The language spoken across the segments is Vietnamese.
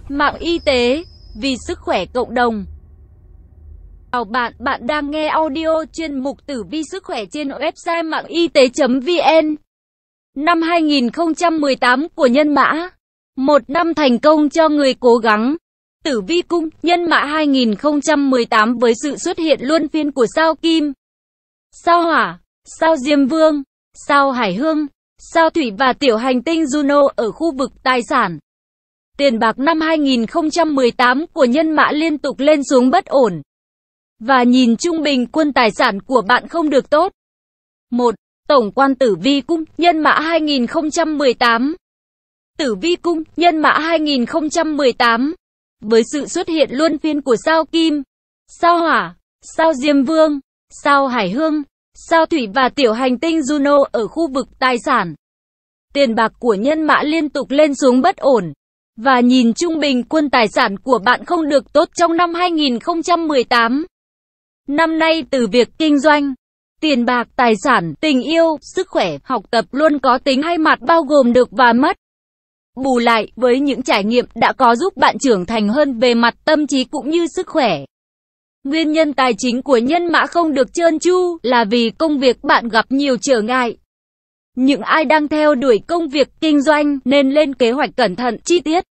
Mạng y tế, vì sức khỏe cộng đồng. Chào bạn, bạn đang nghe audio chuyên mục Tử vi sức khỏe trên website mạng y tế.vn. Năm 2018 của Nhân Mã, một năm thành công cho người cố gắng. Tử vi cung, Nhân Mã 2018 với sự xuất hiện luân phiên của sao Kim, sao Hỏa, sao Diêm Vương, sao Hải Hương, sao Thủy và tiểu hành tinh Juno ở khu vực tài sản. Tiền bạc năm 2018 của Nhân Mã liên tục lên xuống bất ổn. Và nhìn chung bình quân tài sản của bạn không được tốt. 1. Tổng quan tử vi cung, Nhân Mã 2018. Tử vi cung, Nhân Mã 2018. Với sự xuất hiện luân phiên của sao Kim, sao Hỏa, sao Diêm Vương, sao Hải Hương, sao Thủy và tiểu hành tinh Juno ở khu vực tài sản. Tiền bạc của Nhân Mã liên tục lên xuống bất ổn. Và nhìn chung bình quân tài sản của bạn không được tốt trong năm 2018. Năm nay từ việc kinh doanh, tiền bạc, tài sản, tình yêu, sức khỏe, học tập luôn có tính hai mặt bao gồm được và mất. Bù lại, với những trải nghiệm đã có giúp bạn trưởng thành hơn về mặt tâm trí cũng như sức khỏe. Nguyên nhân tài chính của Nhân Mã không được trơn tru là vì công việc bạn gặp nhiều trở ngại. Những ai đang theo đuổi công việc kinh doanh nên lên kế hoạch cẩn thận, chi tiết.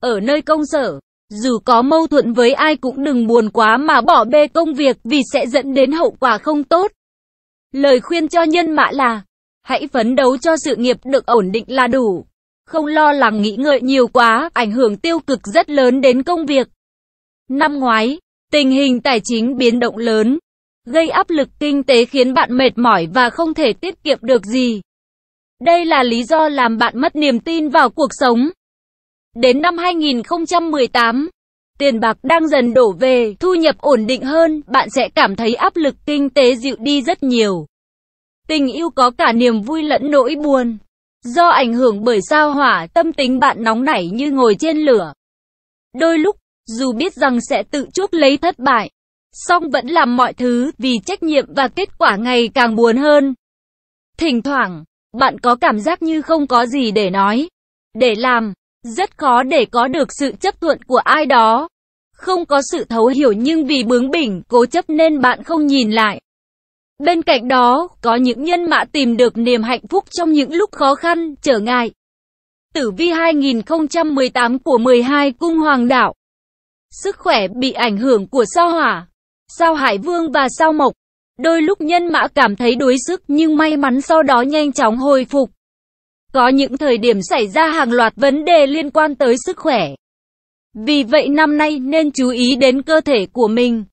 Ở nơi công sở, dù có mâu thuẫn với ai cũng đừng buồn quá mà bỏ bê công việc vì sẽ dẫn đến hậu quả không tốt. Lời khuyên cho Nhân Mã là, hãy phấn đấu cho sự nghiệp được ổn định là đủ. Không lo lắng nghĩ ngợi nhiều quá, ảnh hưởng tiêu cực rất lớn đến công việc. Năm ngoái, tình hình tài chính biến động lớn, gây áp lực kinh tế khiến bạn mệt mỏi và không thể tiết kiệm được gì. Đây là lý do làm bạn mất niềm tin vào cuộc sống. Đến năm 2018, tiền bạc đang dần đổ về, thu nhập ổn định hơn, bạn sẽ cảm thấy áp lực kinh tế dịu đi rất nhiều. Tình yêu có cả niềm vui lẫn nỗi buồn. Do ảnh hưởng bởi sao Hỏa, tâm tính bạn nóng nảy như ngồi trên lửa. Đôi lúc, dù biết rằng sẽ tự chuốc lấy thất bại, song vẫn làm mọi thứ vì trách nhiệm và kết quả ngày càng buồn hơn. Thỉnh thoảng, bạn có cảm giác như không có gì để nói, để làm. Rất khó để có được sự chấp thuận của ai đó. Không có sự thấu hiểu nhưng vì bướng bỉnh, cố chấp nên bạn không nhìn lại. Bên cạnh đó, có những Nhân Mã tìm được niềm hạnh phúc trong những lúc khó khăn, trở ngại. Tử vi 2018 của 12 cung hoàng đạo. Sức khỏe bị ảnh hưởng của sao Hỏa, sao Hải Vương và sao Mộc. Đôi lúc Nhân Mã cảm thấy đuối sức nhưng may mắn sau đó nhanh chóng hồi phục. Có những thời điểm xảy ra hàng loạt vấn đề liên quan tới sức khỏe. Vì vậy năm nay nên chú ý đến cơ thể của mình.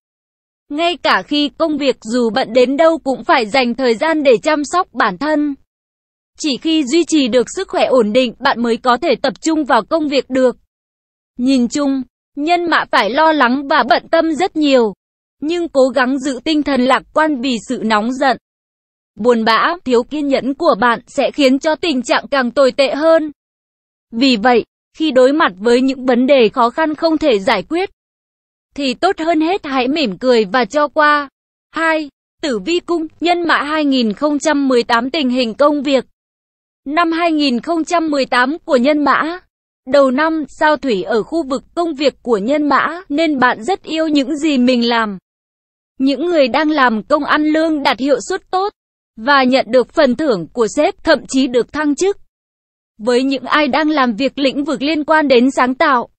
Ngay cả khi công việc dù bận đến đâu cũng phải dành thời gian để chăm sóc bản thân. Chỉ khi duy trì được sức khỏe ổn định, bạn mới có thể tập trung vào công việc được. Nhìn chung, Nhân Mã phải lo lắng và bận tâm rất nhiều. Nhưng cố gắng giữ tinh thần lạc quan vì sự nóng giận, buồn bã, thiếu kiên nhẫn của bạn sẽ khiến cho tình trạng càng tồi tệ hơn. Vì vậy, khi đối mặt với những vấn đề khó khăn không thể giải quyết, thì tốt hơn hết hãy mỉm cười và cho qua. 2. Tử vi cung, Nhân Mã 2018 tình hình công việc. Năm 2018 của Nhân Mã. Đầu năm, sao Thủy ở khu vực công việc của Nhân Mã nên bạn rất yêu những gì mình làm. Những người đang làm công ăn lương đạt hiệu suất tốt và nhận được phần thưởng của sếp, thậm chí được thăng chức. Với những ai đang làm việc lĩnh vực liên quan đến sáng tạo,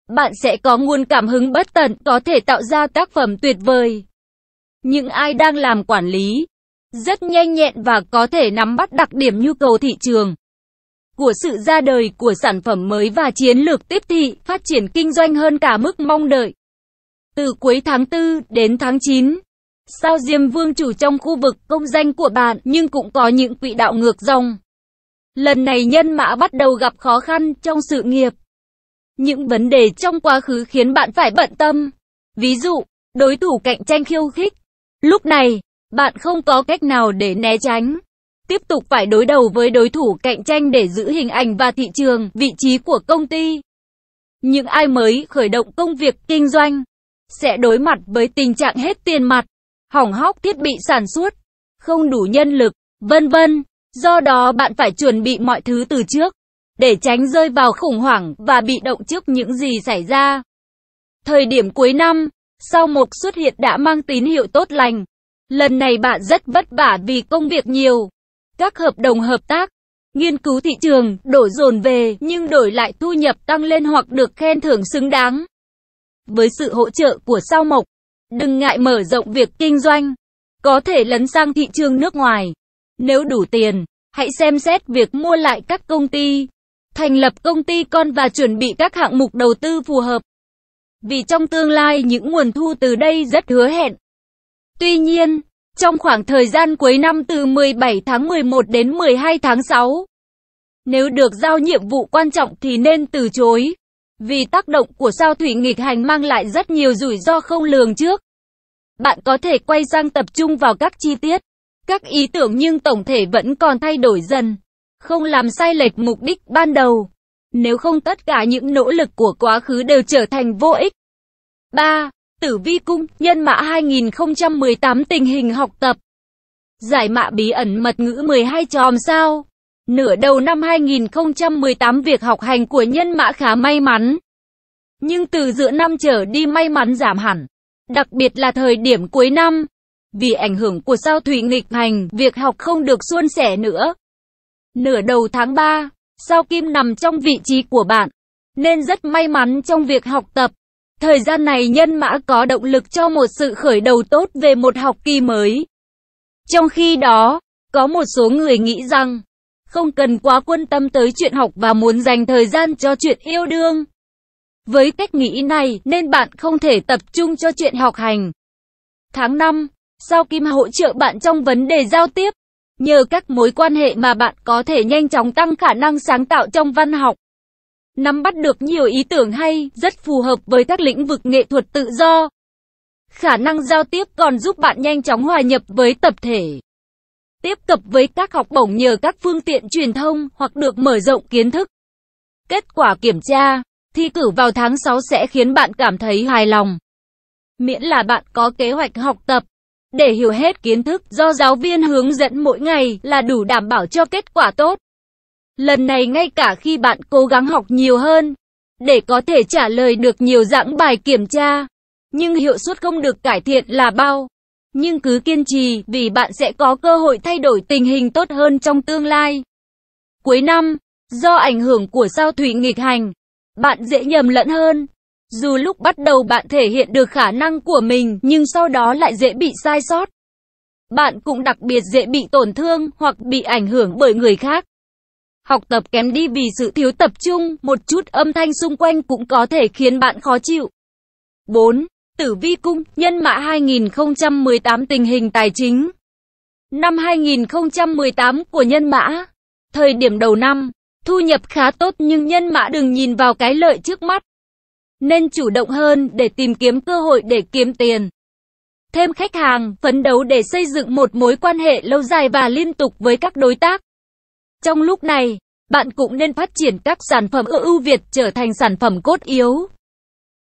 bạn sẽ có nguồn cảm hứng bất tận, có thể tạo ra tác phẩm tuyệt vời. Những ai đang làm quản lý, rất nhanh nhẹn và có thể nắm bắt đặc điểm nhu cầu thị trường của sự ra đời của sản phẩm mới và chiến lược tiếp thị, phát triển kinh doanh hơn cả mức mong đợi. Từ cuối tháng 4 đến tháng 9, sao Diêm Vương chủ trong khu vực công danh của bạn nhưng cũng có những quỹ đạo ngược dòng. Lần này Nhân Mã bắt đầu gặp khó khăn trong sự nghiệp. Những vấn đề trong quá khứ khiến bạn phải bận tâm. Ví dụ, đối thủ cạnh tranh khiêu khích. Lúc này, bạn không có cách nào để né tránh. Tiếp tục phải đối đầu với đối thủ cạnh tranh để giữ hình ảnh và thị trường, vị trí của công ty. Những ai mới khởi động công việc kinh doanh sẽ đối mặt với tình trạng hết tiền mặt, hỏng hóc thiết bị sản xuất, không đủ nhân lực, vân vân. Do đó bạn phải chuẩn bị mọi thứ từ trước. để tránh rơi vào khủng hoảng và bị động trước những gì xảy ra. Thời điểm cuối năm, sao Mộc xuất hiện đã mang tín hiệu tốt lành. Lần này bạn rất vất vả vì công việc nhiều. Các hợp đồng hợp tác, nghiên cứu thị trường, đổ dồn về nhưng đổi lại thu nhập tăng lên hoặc được khen thưởng xứng đáng. Với sự hỗ trợ của sao Mộc, đừng ngại mở rộng việc kinh doanh. Có thể lấn sang thị trường nước ngoài. Nếu đủ tiền, hãy xem xét việc mua lại các công ty, thành lập công ty con và chuẩn bị các hạng mục đầu tư phù hợp. Vì trong tương lai những nguồn thu từ đây rất hứa hẹn. Tuy nhiên, trong khoảng thời gian cuối năm từ 17 tháng 11 đến 12 tháng 6, nếu được giao nhiệm vụ quan trọng thì nên từ chối. Vì tác động của sao thủy nghịch hành mang lại rất nhiều rủi ro không lường trước. Bạn có thể quay sang tập trung vào các chi tiết, các ý tưởng nhưng tổng thể vẫn còn thay đổi dần. Không làm sai lệch mục đích ban đầu. Nếu không tất cả những nỗ lực của quá khứ đều trở thành vô ích. 3. Tử vi cung, nhân mã 2018 tình hình học tập. Giải mã bí ẩn mật ngữ 12 chòm sao. Nửa đầu năm 2018 việc học hành của nhân mã khá may mắn. Nhưng từ giữa năm trở đi may mắn giảm hẳn. Đặc biệt là thời điểm cuối năm. Vì ảnh hưởng của sao thủy nghịch hành, việc học không được suôn sẻ nữa. Nửa đầu tháng 3, sao kim nằm trong vị trí của bạn, nên rất may mắn trong việc học tập. Thời gian này nhân mã có động lực cho một sự khởi đầu tốt về một học kỳ mới. Trong khi đó, có một số người nghĩ rằng, không cần quá quan tâm tới chuyện học và muốn dành thời gian cho chuyện yêu đương. Với cách nghĩ này nên bạn không thể tập trung cho chuyện học hành. Tháng 5, sao kim hỗ trợ bạn trong vấn đề giao tiếp. Nhờ các mối quan hệ mà bạn có thể nhanh chóng tăng khả năng sáng tạo trong văn học. Nắm bắt được nhiều ý tưởng hay, rất phù hợp với các lĩnh vực nghệ thuật tự do. Khả năng giao tiếp còn giúp bạn nhanh chóng hòa nhập với tập thể. Tiếp cận với các học bổng nhờ các phương tiện truyền thông hoặc được mở rộng kiến thức. Kết quả kiểm tra, thi cử vào tháng 6 sẽ khiến bạn cảm thấy hài lòng. Miễn là bạn có kế hoạch học tập, để hiểu hết kiến thức do giáo viên hướng dẫn mỗi ngày là đủ đảm bảo cho kết quả tốt. Lần này ngay cả khi bạn cố gắng học nhiều hơn, để có thể trả lời được nhiều dạng bài kiểm tra, nhưng hiệu suất không được cải thiện là bao. Nhưng cứ kiên trì vì bạn sẽ có cơ hội thay đổi tình hình tốt hơn trong tương lai. Cuối năm, do ảnh hưởng của sao thủy nghịch hành, bạn dễ nhầm lẫn hơn. Dù lúc bắt đầu bạn thể hiện được khả năng của mình nhưng sau đó lại dễ bị sai sót. Bạn cũng đặc biệt dễ bị tổn thương hoặc bị ảnh hưởng bởi người khác. Học tập kém đi vì sự thiếu tập trung, một chút âm thanh xung quanh cũng có thể khiến bạn khó chịu. 4. Tử vi cung, nhân mã 2018 tình hình tài chính. Năm 2018 của nhân mã. Thời điểm đầu năm, thu nhập khá tốt nhưng nhân mã đừng nhìn vào cái lợi trước mắt. Nên chủ động hơn để tìm kiếm cơ hội để kiếm tiền. Thêm khách hàng, phấn đấu để xây dựng một mối quan hệ lâu dài và liên tục với các đối tác. Trong lúc này, bạn cũng nên phát triển các sản phẩm ưu việt trở thành sản phẩm cốt yếu.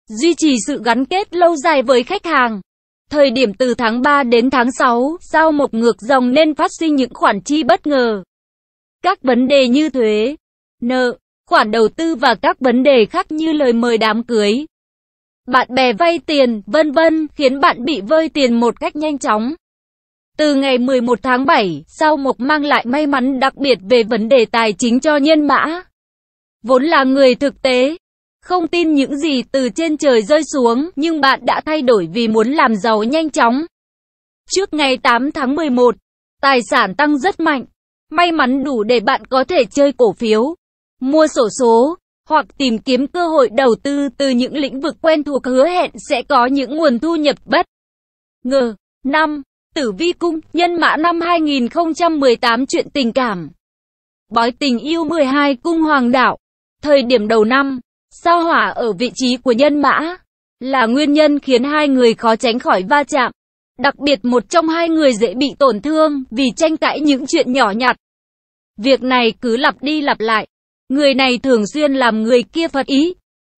Duy trì sự gắn kết lâu dài với khách hàng. Thời điểm từ tháng 3 đến tháng 6, sao mộc ngược dòng nên phát sinh những khoản chi bất ngờ. Các vấn đề như thuế, nợ, khoản đầu tư và các vấn đề khác như lời mời đám cưới, bạn bè vay tiền, vân vân, khiến bạn bị vơi tiền một cách nhanh chóng. Từ ngày 11 tháng 7, sao mộc mang lại may mắn đặc biệt về vấn đề tài chính cho nhân mã. Vốn là người thực tế, không tin những gì từ trên trời rơi xuống, nhưng bạn đã thay đổi vì muốn làm giàu nhanh chóng. Trước ngày 8 tháng 11, tài sản tăng rất mạnh, may mắn đủ để bạn có thể chơi cổ phiếu, mua xổ số, hoặc tìm kiếm cơ hội đầu tư từ những lĩnh vực quen thuộc hứa hẹn sẽ có những nguồn thu nhập bất ngờ. 5. Tử vi cung, nhân mã năm 2018 chuyện tình cảm. Bói tình yêu 12 cung hoàng đạo. Thời điểm đầu năm, sao hỏa ở vị trí của nhân mã là nguyên nhân khiến hai người khó tránh khỏi va chạm. Đặc biệt một trong hai người dễ bị tổn thương vì tranh cãi những chuyện nhỏ nhặt. Việc này cứ lặp đi lặp lại. Người này thường xuyên làm người kia phật ý.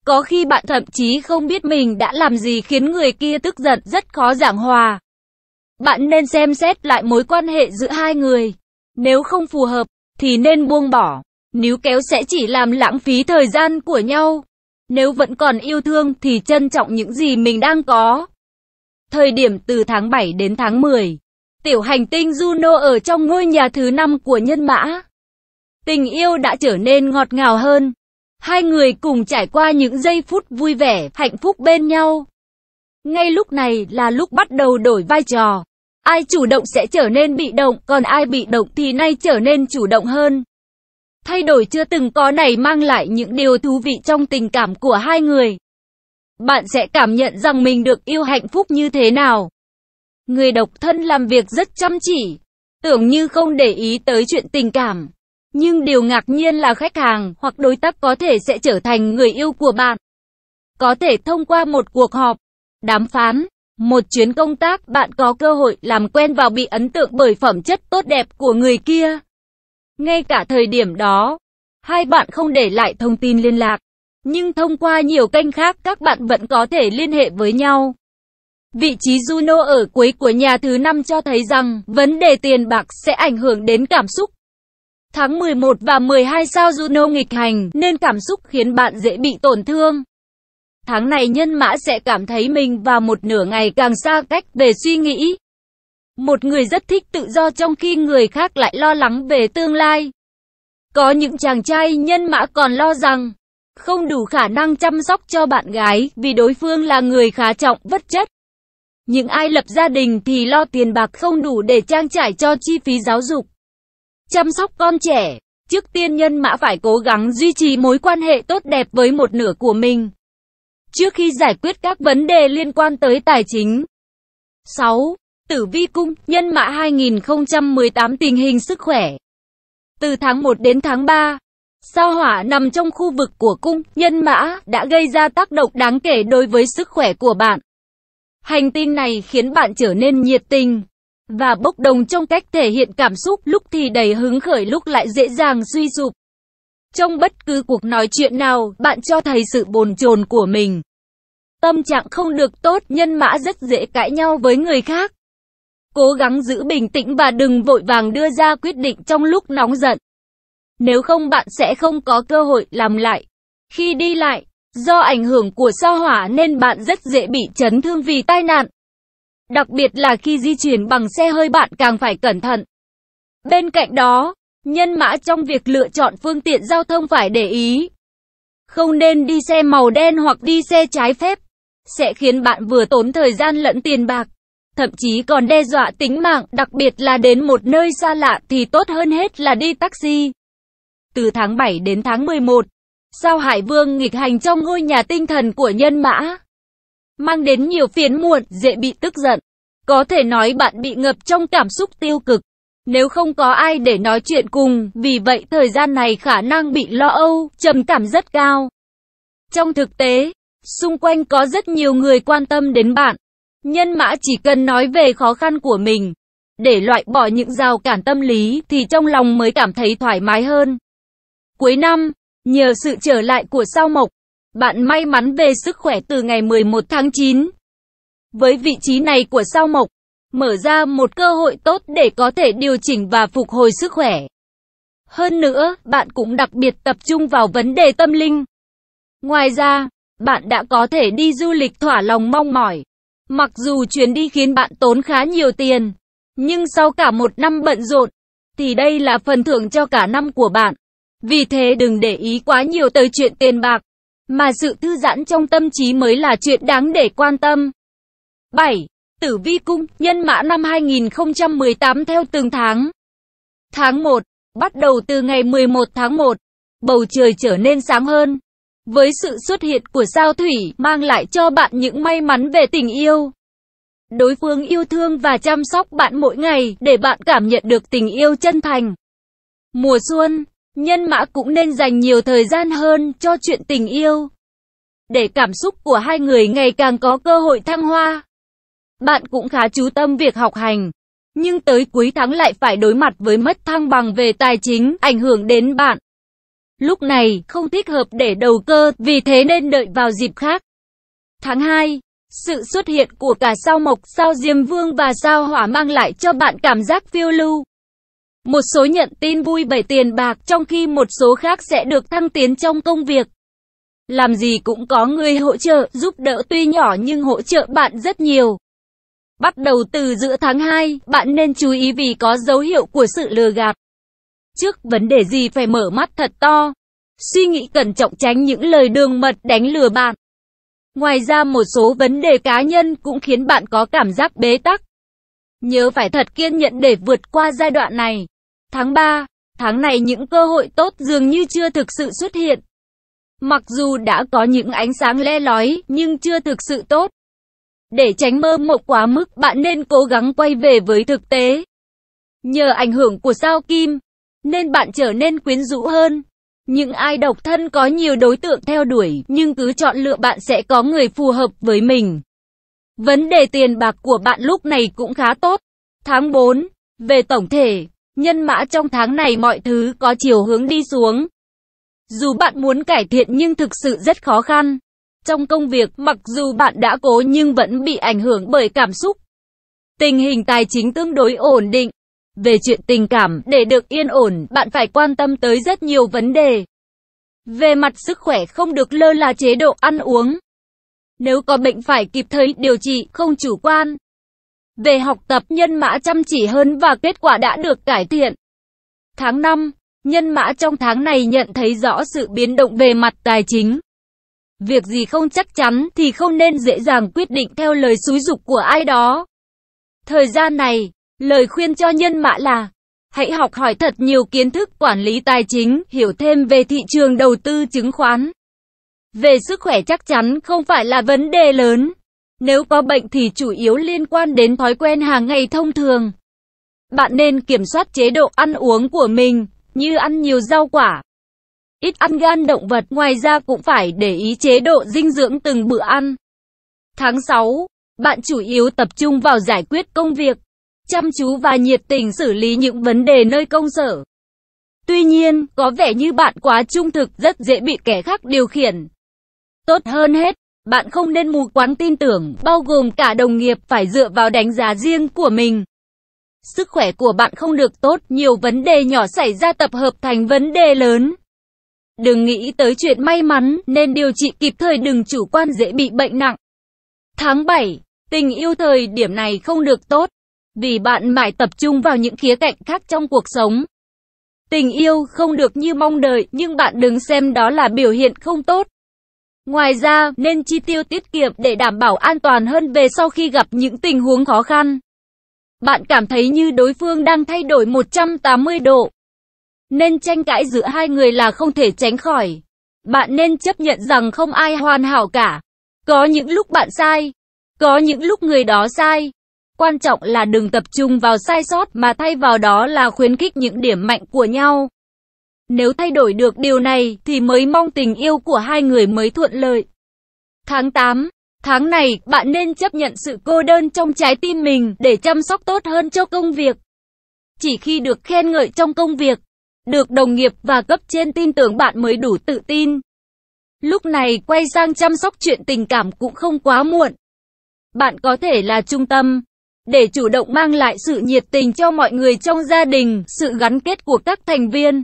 Có khi bạn thậm chí không biết mình đã làm gì khiến người kia tức giận, rất khó giảng hòa. Bạn nên xem xét lại mối quan hệ giữa hai người. Nếu không phù hợp, thì nên buông bỏ. Níu kéo sẽ chỉ làm lãng phí thời gian của nhau. Nếu vẫn còn yêu thương thì trân trọng những gì mình đang có. Thời điểm từ tháng 7 đến tháng 10, tiểu hành tinh Juno ở trong ngôi nhà thứ 5 của Nhân Mã. Tình yêu đã trở nên ngọt ngào hơn. Hai người cùng trải qua những giây phút vui vẻ, hạnh phúc bên nhau. Ngay lúc này là lúc bắt đầu đổi vai trò. Ai chủ động sẽ trở nên bị động, còn ai bị động thì nay trở nên chủ động hơn. Thay đổi chưa từng có này mang lại những điều thú vị trong tình cảm của hai người. Bạn sẽ cảm nhận rằng mình được yêu hạnh phúc như thế nào. Người độc thân làm việc rất chăm chỉ, tưởng như không để ý tới chuyện tình cảm. Nhưng điều ngạc nhiên là khách hàng hoặc đối tác có thể sẽ trở thành người yêu của bạn. Có thể thông qua một cuộc họp, đàm phán, một chuyến công tác bạn có cơ hội làm quen và bị ấn tượng bởi phẩm chất tốt đẹp của người kia. Ngay cả thời điểm đó, hai bạn không để lại thông tin liên lạc, nhưng thông qua nhiều kênh khác các bạn vẫn có thể liên hệ với nhau. Vị trí Juno ở cuối của nhà thứ 5 cho thấy rằng vấn đề tiền bạc sẽ ảnh hưởng đến cảm xúc. Tháng 11 và 12 sao Juno nghịch hành nên cảm xúc khiến bạn dễ bị tổn thương. Tháng này Nhân Mã sẽ cảm thấy mình và một nửa ngày càng xa cách về suy nghĩ. Một người rất thích tự do trong khi người khác lại lo lắng về tương lai. Có những chàng trai Nhân Mã còn lo rằng không đủ khả năng chăm sóc cho bạn gái vì đối phương là người khá trọng vật chất. Những ai lập gia đình thì lo tiền bạc không đủ để trang trải cho chi phí giáo dục, chăm sóc con trẻ. Trước tiên Nhân Mã phải cố gắng duy trì mối quan hệ tốt đẹp với một nửa của mình, trước khi giải quyết các vấn đề liên quan tới tài chính. 6. Tử vi cung, Nhân Mã 2018 tình hình sức khỏe. Từ tháng 1 đến tháng 3, sao Hỏa nằm trong khu vực của cung, Nhân Mã đã gây ra tác động đáng kể đối với sức khỏe của bạn. Hành tinh này khiến bạn trở nên nhiệt tình và bốc đồng trong cách thể hiện cảm xúc, lúc thì đầy hứng khởi, lúc lại dễ dàng suy sụp. Trong bất cứ cuộc nói chuyện nào, bạn cho thấy sự bồn chồn của mình. Tâm trạng không được tốt, Nhân Mã rất dễ cãi nhau với người khác. Cố gắng giữ bình tĩnh và đừng vội vàng đưa ra quyết định trong lúc nóng giận. Nếu không bạn sẽ không có cơ hội làm lại. Khi đi lại, do ảnh hưởng của sao Hỏa nên bạn rất dễ bị chấn thương vì tai nạn. Đặc biệt là khi di chuyển bằng xe hơi bạn càng phải cẩn thận. Bên cạnh đó, Nhân Mã trong việc lựa chọn phương tiện giao thông phải để ý. Không nên đi xe màu đen hoặc đi xe trái phép. Sẽ khiến bạn vừa tốn thời gian lẫn tiền bạc, thậm chí còn đe dọa tính mạng, đặc biệt là đến một nơi xa lạ thì tốt hơn hết là đi taxi. Từ tháng 7 đến tháng 11, sao Hải Vương nghịch hành trong ngôi nhà tinh thần của Nhân Mã, mang đến nhiều phiền muộn, dễ bị tức giận. Có thể nói bạn bị ngập trong cảm xúc tiêu cực, nếu không có ai để nói chuyện cùng, vì vậy thời gian này khả năng bị lo âu, trầm cảm rất cao. Trong thực tế, xung quanh có rất nhiều người quan tâm đến bạn. Nhân Mã chỉ cần nói về khó khăn của mình, để loại bỏ những rào cản tâm lý thì trong lòng mới cảm thấy thoải mái hơn. Cuối năm, nhờ sự trở lại của sao Mộc, bạn may mắn về sức khỏe từ ngày 11 tháng 9. Với vị trí này của sao Mộc, mở ra một cơ hội tốt để có thể điều chỉnh và phục hồi sức khỏe. Hơn nữa, bạn cũng đặc biệt tập trung vào vấn đề tâm linh. Ngoài ra, bạn đã có thể đi du lịch thỏa lòng mong mỏi. Mặc dù chuyến đi khiến bạn tốn khá nhiều tiền, nhưng sau cả một năm bận rộn, thì đây là phần thưởng cho cả năm của bạn. Vì thế đừng để ý quá nhiều tới chuyện tiền bạc, mà sự thư giãn trong tâm trí mới là chuyện đáng để quan tâm. 7. Tử vi cung, Nhân Mã năm 2018 theo từng tháng. Tháng 1, bắt đầu từ ngày 11 tháng 1, bầu trời trở nên sáng hơn. Với sự xuất hiện của sao Thủy, mang lại cho bạn những may mắn về tình yêu. Đối phương yêu thương và chăm sóc bạn mỗi ngày, để bạn cảm nhận được tình yêu chân thành. Mùa xuân, Nhân Mã cũng nên dành nhiều thời gian hơn cho chuyện tình yêu, để cảm xúc của hai người ngày càng có cơ hội thăng hoa. Bạn cũng khá chú tâm việc học hành, nhưng tới cuối tháng lại phải đối mặt với mất thăng bằng về tài chính, ảnh hưởng đến bạn. Lúc này, không thích hợp để đầu cơ, vì thế nên đợi vào dịp khác. Tháng 2, sự xuất hiện của cả sao Mộc, sao Diêm Vương và sao Hỏa mang lại cho bạn cảm giác phiêu lưu. Một số nhận tin vui về tiền bạc, trong khi một số khác sẽ được thăng tiến trong công việc. Làm gì cũng có người hỗ trợ, giúp đỡ tuy nhỏ nhưng hỗ trợ bạn rất nhiều. Bắt đầu từ giữa tháng 2, bạn nên chú ý vì có dấu hiệu của sự lừa gạt. Trước vấn đề gì phải mở mắt thật to. Suy nghĩ cẩn trọng tránh những lời đường mật đánh lừa bạn. Ngoài ra một số vấn đề cá nhân cũng khiến bạn có cảm giác bế tắc. Nhớ phải thật kiên nhẫn để vượt qua giai đoạn này. Tháng 3, tháng này những cơ hội tốt dường như chưa thực sự xuất hiện. Mặc dù đã có những ánh sáng le lói, nhưng chưa thực sự tốt. Để tránh mơ mộng quá mức, bạn nên cố gắng quay về với thực tế. Nhờ ảnh hưởng của sao Kim, nên bạn trở nên quyến rũ hơn. Những ai độc thân có nhiều đối tượng theo đuổi, nhưng cứ chọn lựa bạn sẽ có người phù hợp với mình. Vấn đề tiền bạc của bạn lúc này cũng khá tốt. Tháng 4, về tổng thể, nhân mã trong tháng này mọi thứ có chiều hướng đi xuống. Dù bạn muốn cải thiện nhưng thực sự rất khó khăn. Trong công việc, mặc dù bạn đã cố nhưng vẫn bị ảnh hưởng bởi cảm xúc. Tình hình tài chính tương đối ổn định. Về chuyện tình cảm, để được yên ổn, bạn phải quan tâm tới rất nhiều vấn đề. Về mặt sức khỏe không được lơ là chế độ ăn uống. Nếu có bệnh phải kịp thời điều trị, không chủ quan. Về học tập, nhân mã chăm chỉ hơn và kết quả đã được cải thiện. Tháng 5, nhân mã trong tháng này nhận thấy rõ sự biến động về mặt tài chính. Việc gì không chắc chắn thì không nên dễ dàng quyết định theo lời xúi giục của ai đó. Thời gian này, lời khuyên cho nhân mã là hãy học hỏi thật nhiều kiến thức quản lý tài chính, hiểu thêm về thị trường đầu tư chứng khoán. Về sức khỏe chắc chắn không phải là vấn đề lớn. Nếu có bệnh thì chủ yếu liên quan đến thói quen hàng ngày thông thường. Bạn nên kiểm soát chế độ ăn uống của mình, như ăn nhiều rau quả, ít ăn gan động vật, ngoài ra cũng phải để ý chế độ dinh dưỡng từng bữa ăn. Tháng 6, bạn chủ yếu tập trung vào giải quyết công việc, chăm chú và nhiệt tình xử lý những vấn đề nơi công sở. Tuy nhiên, có vẻ như bạn quá trung thực, rất dễ bị kẻ khác điều khiển. Tốt hơn hết, bạn không nên mù quáng tin tưởng, bao gồm cả đồng nghiệp, phải dựa vào đánh giá riêng của mình. Sức khỏe của bạn không được tốt, nhiều vấn đề nhỏ xảy ra tập hợp thành vấn đề lớn. Đừng nghĩ tới chuyện may mắn, nên điều trị kịp thời, đừng chủ quan dễ bị bệnh nặng. Tháng 7, tình yêu thời điểm này không được tốt, vì bạn mãi tập trung vào những khía cạnh khác trong cuộc sống. Tình yêu không được như mong đợi, nhưng bạn đừng xem đó là biểu hiện không tốt. Ngoài ra, nên chi tiêu tiết kiệm để đảm bảo an toàn hơn về sau khi gặp những tình huống khó khăn. Bạn cảm thấy như đối phương đang thay đổi 180 độ. Nên tranh cãi giữa hai người là không thể tránh khỏi. Bạn nên chấp nhận rằng không ai hoàn hảo cả. Có những lúc bạn sai, có những lúc người đó sai. Quan trọng là đừng tập trung vào sai sót mà thay vào đó là khuyến khích những điểm mạnh của nhau. Nếu thay đổi được điều này thì mới mong tình yêu của hai người mới thuận lợi. Tháng 8, tháng này bạn nên chấp nhận sự cô đơn trong trái tim mình để chăm sóc tốt hơn cho công việc. Chỉ khi được khen ngợi trong công việc, được đồng nghiệp và cấp trên tin tưởng bạn mới đủ tự tin. Lúc này quay sang chăm sóc chuyện tình cảm cũng không quá muộn. Bạn có thể là trung tâm, để chủ động mang lại sự nhiệt tình cho mọi người trong gia đình, sự gắn kết của các thành viên.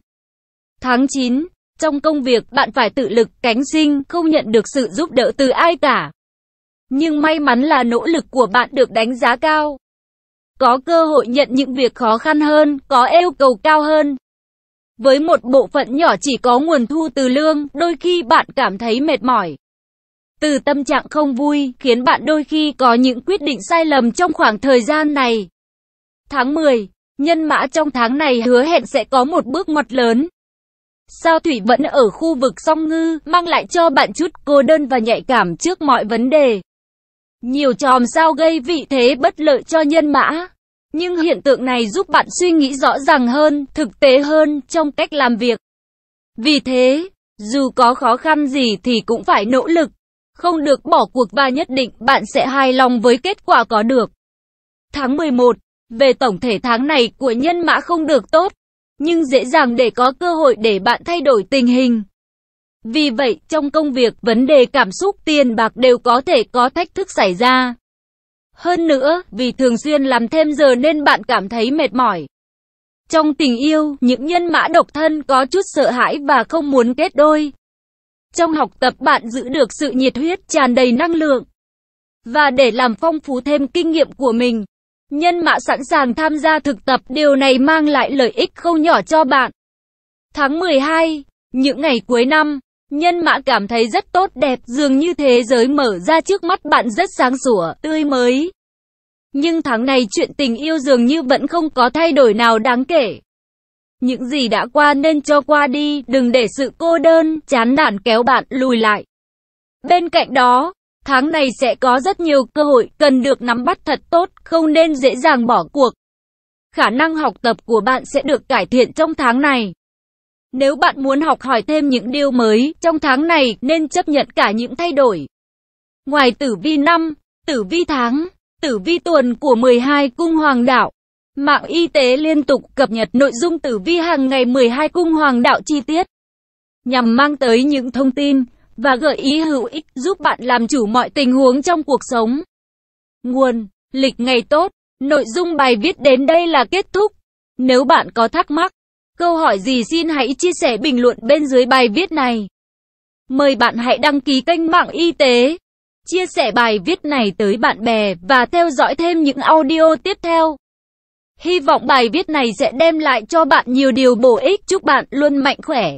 Tháng 9, trong công việc bạn phải tự lực cánh sinh, không nhận được sự giúp đỡ từ ai cả. Nhưng may mắn là nỗ lực của bạn được đánh giá cao. Có cơ hội nhận những việc khó khăn hơn, có yêu cầu cao hơn. Với một bộ phận nhỏ chỉ có nguồn thu từ lương, đôi khi bạn cảm thấy mệt mỏi. Từ tâm trạng không vui, khiến bạn đôi khi có những quyết định sai lầm trong khoảng thời gian này. Tháng 10, nhân mã trong tháng này hứa hẹn sẽ có một bước ngoặt lớn. Sao Thủy vẫn ở khu vực Song Ngư, mang lại cho bạn chút cô đơn và nhạy cảm trước mọi vấn đề. Nhiều chòm sao gây vị thế bất lợi cho nhân mã. Nhưng hiện tượng này giúp bạn suy nghĩ rõ ràng hơn, thực tế hơn trong cách làm việc. Vì thế, dù có khó khăn gì thì cũng phải nỗ lực, không được bỏ cuộc và nhất định bạn sẽ hài lòng với kết quả có được. Tháng 11, về tổng thể tháng này của nhân mã không được tốt, nhưng dễ dàng để có cơ hội để bạn thay đổi tình hình. Vì vậy, trong công việc, vấn đề cảm xúc, tiền bạc đều có thể có thách thức xảy ra. Hơn nữa, vì thường xuyên làm thêm giờ nên bạn cảm thấy mệt mỏi. Trong tình yêu, những nhân mã độc thân có chút sợ hãi và không muốn kết đôi. Trong học tập bạn giữ được sự nhiệt huyết, tràn đầy năng lượng. Và để làm phong phú thêm kinh nghiệm của mình, nhân mã sẵn sàng tham gia thực tập, điều này mang lại lợi ích không nhỏ cho bạn. Tháng 12, những ngày cuối năm, nhân mã cảm thấy rất tốt đẹp, dường như thế giới mở ra trước mắt bạn rất sáng sủa, tươi mới. Nhưng tháng này chuyện tình yêu dường như vẫn không có thay đổi nào đáng kể. Những gì đã qua nên cho qua đi, đừng để sự cô đơn, chán nản kéo bạn lùi lại. Bên cạnh đó, tháng này sẽ có rất nhiều cơ hội cần được nắm bắt thật tốt, không nên dễ dàng bỏ cuộc. Khả năng học tập của bạn sẽ được cải thiện trong tháng này. Nếu bạn muốn học hỏi thêm những điều mới trong tháng này, nên chấp nhận cả những thay đổi. Ngoài tử vi năm, tử vi tháng, tử vi tuần của 12 cung hoàng đạo, mạng y tế liên tục cập nhật nội dung tử vi hàng ngày 12 cung hoàng đạo chi tiết, nhằm mang tới những thông tin và gợi ý hữu ích giúp bạn làm chủ mọi tình huống trong cuộc sống. Nguồn: lịch ngày tốt. Nội dung bài viết đến đây là kết thúc. Nếu bạn có thắc mắc, câu hỏi gì xin hãy chia sẻ bình luận bên dưới bài viết này. Mời bạn hãy đăng ký kênh Mạng Y Tế, chia sẻ bài viết này tới bạn bè và theo dõi thêm những audio tiếp theo. Hy vọng bài viết này sẽ đem lại cho bạn nhiều điều bổ ích. Chúc bạn luôn mạnh khỏe.